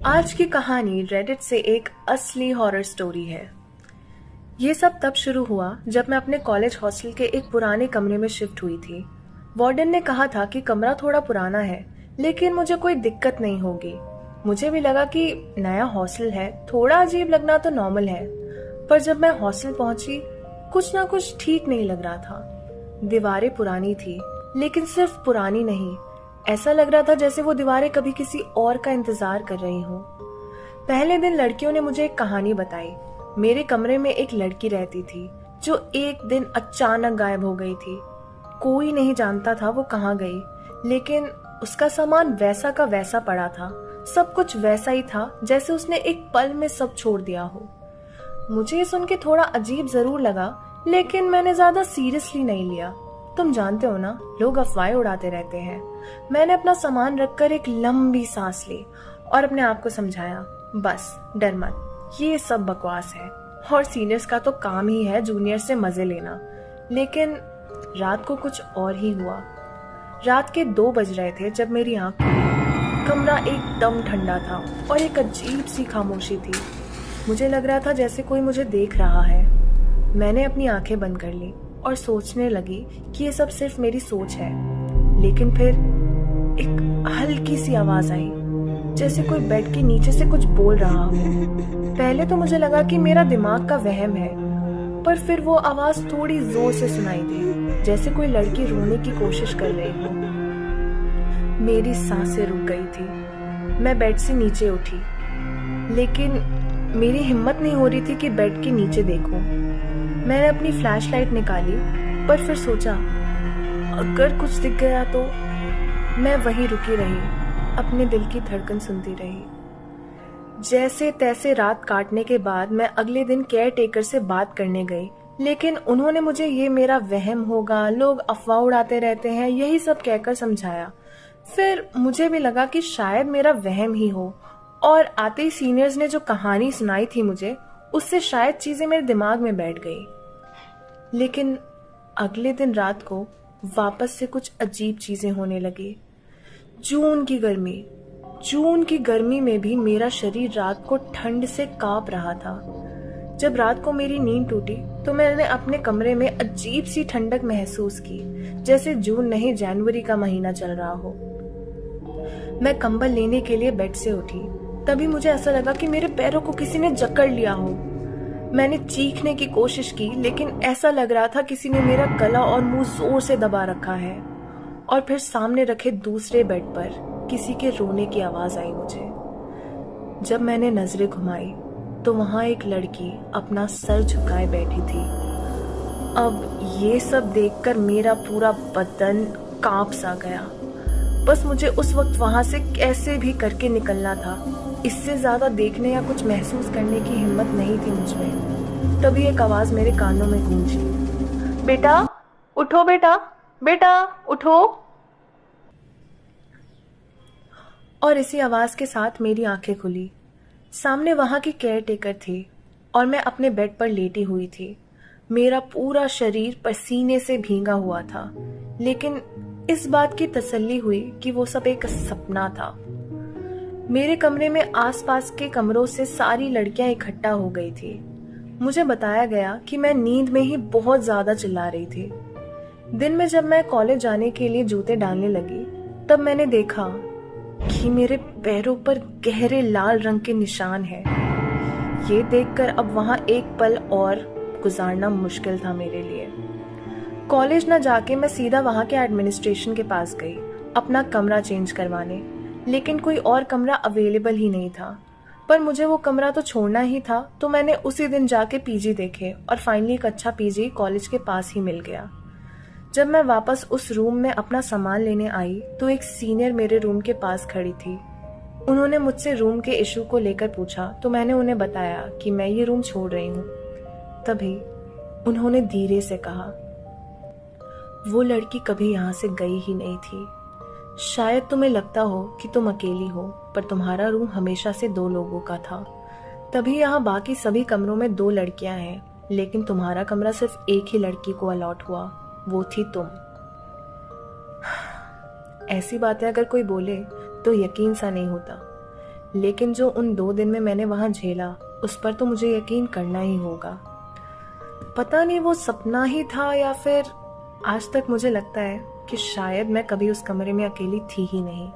आज की कहानी रेडिट से एक असली हॉरर स्टोरी है। ये सब तब शुरू हुआ जब मैं अपने कॉलेज हॉस्टल के एक पुराने कमरे में शिफ्ट हुई थी। वार्डन ने कहा था कि कमरा थोड़ा पुराना है, लेकिन मुझे कोई दिक्कत नहीं होगी। मुझे भी लगा कि नया हॉस्टल है, थोड़ा अजीब लगना तो नॉर्मल है। पर जब मैं हॉस्टल पहुंची, कुछ ना कुछ ठीक नहीं लग रहा था। दीवारें पुरानी थी, लेकिन सिर्फ पुरानी नहीं, ऐसा लग रहा था जैसे वो दीवारें कभी किसी और का इंतजार कर रही हों। पहले दिन लड़कियों ने मुझे एक कहानी बताई। मेरे कमरे में एक लड़की रहती थी जो एक दिन अचानक गायब हो गई थी। कोई नहीं जानता था वो कहाँ गई, लेकिन उसका सामान वैसा का वैसा पड़ा था। सब कुछ वैसा ही था जैसे उसने एक पल में सब छोड़ दिया हो। मुझे ये सुन के थोड़ा अजीब जरूर लगा, लेकिन मैंने ज्यादा सीरियसली नहीं लिया। तुम जानते हो ना, लोग अफवाहें उड़ाते रहते हैं। मैंने अपना सामान रखकर एक लंबी सांस ली और अपने आप को समझाया, बस डर मत, ये सब बकवास है और सीनियर्स का तो काम ही है जूनियर से मजे लेना। लेकिन रात को कुछ और ही हुआ। रात के 2 बज रहे थे जब मेरी आंख खुली। कमरा एकदम ठंडा था और एक अजीब सी खामोशी थी। मुझे लग रहा था जैसे कोई मुझे देख रहा है। मैंने अपनी आंखें बंद कर ली और सोचने लगी कि ये सब सिर्फ मेरी सोच है। लेकिन फिर एक हल्की सी आवाज आई, जैसे कोई बेड के नीचे से कुछ बोल रहा हो। पहले तो मुझे लगा कि मेरा दिमाग का वहम है, पर फिर वो आवाज थोड़ी जोर से सुनाई दी, जैसे कोई लड़की रोने की कोशिश कर रही हो। मेरी सांसें रुक गई थी। मैं बेड से नीचे उठी, लेकिन मेरी हिम्मत नहीं हो रही थी कि बेड के नीचे देखूं। मैंने अपनी फ्लैशलाइट निकाली, पर फिर सोचा अगर कुछ दिख गया तो। मैं वहीं रुकी रही, अपने दिल की धड़कन सुनती रही। जैसे तैसे रात काटने के बाद मैं अगले दिन केयर टेकर से बात करने गई, लेकिन उन्होंने मुझे ये मेरा वहम होगा, लोग अफवाह उड़ाते रहते हैं, यही सब कहकर समझाया। फिर मुझे भी लगा कि शायद मेरा वहम ही हो, और आते ही सीनियर्स ने जो कहानी सुनाई थी मुझे, उससे शायद चीजें मेरे दिमाग में बैठ गई। लेकिन अगले दिन रात को वापस से कुछ अजीब चीजें होने लगी। जून की गर्मी में भी मेरा शरीर रात को ठंड से कांप रहा था। जब रात को मेरी नींद टूटी तो मैंने अपने कमरे में अजीब सी ठंडक महसूस की, जैसे जून नहीं जनवरी का महीना चल रहा हो। मैं कंबल लेने के लिए बेड से उठी, तभी मुझे ऐसा लगा कि मेरे पैरों को किसी ने जकड़ लिया हो। मैंने चीखने की कोशिश की, लेकिन ऐसा लग रहा था किसी ने मेरा गला और मुंह जोर से दबा रखा है। और फिर सामने रखे दूसरे बेड पर किसी के रोने की आवाज आई मुझे। जब मैंने नजरें घुमाई तो वहां एक लड़की अपना सर झुकाए बैठी थी। अब ये सब देखकर मेरा पूरा बदन कांप सा गया। बस मुझे उस वक्त वहां से कैसे भी करके निकलना था। इससे ज्यादा देखने या कुछ महसूस करने की हिम्मत नहीं थी मुझमें। तभी एक आवाज मेरे कानों में गूंजी, बेटा उठो, बेटा उठो। और इसी आवाज के साथ मेरी आंखें खुली। सामने वहां की केयर टेकर थी और मैं अपने बेड पर लेटी हुई थी। मेरा पूरा शरीर पसीने से भीगा हुआ था, लेकिन इस बात की तसल्ली हुई कि वो सब एक सपना था। मेरे कमरे में आसपास के कमरों से सारी लड़कियां इकट्ठा हो गई थी। मुझे बताया गया कि मैं नींद में ही बहुत ज्यादा चिल्ला रही थी। दिन में जब मैं कॉलेज जाने के लिए जूते डालने लगी, तब मैंने देखा कि मेरे पैरों पर गहरे लाल रंग के निशान हैं। ये देखकर अब वहां एक पल और गुजारना मुश्किल था मेरे लिए। कॉलेज न जाके मैं सीधा वहां के एडमिनिस्ट्रेशन के पास गई अपना कमरा चेंज करवाने, लेकिन कोई और कमरा अवेलेबल ही नहीं था। पर मुझे वो कमरा तो छोड़ना ही था, तो मैंने उसी दिन जाके पीजी देखे और फाइनली एक अच्छा पीजी कॉलेज के पास ही मिल गया। जब मैं वापस उस रूम में अपना सामान लेने आई तो एक सीनियर मेरे रूम के पास खड़ी थी। उन्होंने मुझसे रूम के इशू को लेकर पूछा, तो मैंने उन्हें बताया कि मैं ये रूम छोड़ रही हूँ। तभी उन्होंने धीरे से कहा, वो लड़की कभी यहाँ से गई ही नहीं थी। शायद तुम्हें लगता हो कि तुम अकेली हो, पर तुम्हारा रूम हमेशा से 2 लोगों का था। तभी यहाँ बाकी सभी कमरों में 2 लड़कियां हैं, लेकिन तुम्हारा कमरा सिर्फ एक ही लड़की को अलॉट हुआ, वो थी तुम। ऐसी बातें अगर कोई बोले तो यकीन सा नहीं होता, लेकिन जो उन 2 दिन में मैंने वहां झेला, उस पर तो मुझे यकीन करना ही होगा। पता नहीं वो सपना ही था या फिर आज तक मुझे लगता है कि शायद मैं कभी उस कमरे में अकेली थी ही नहीं।